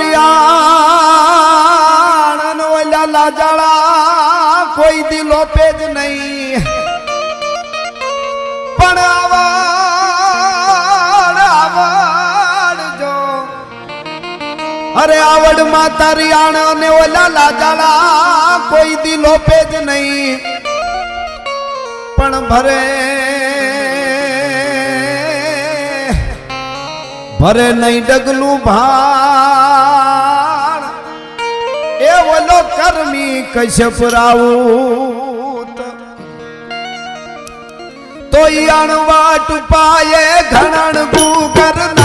रियाण ओला लाजाड़ा कोई दिलो पेज नहीं पण आवड़ जो अरे आवड़ माता रियाण ने ओला लाजाड़ा कोई दिलो पेज नहीं पण भरे भरे नहीं डगलू भाण ए बोलो कर्मी कश्यप राऊत तो अणवाट पाए घणण गू करना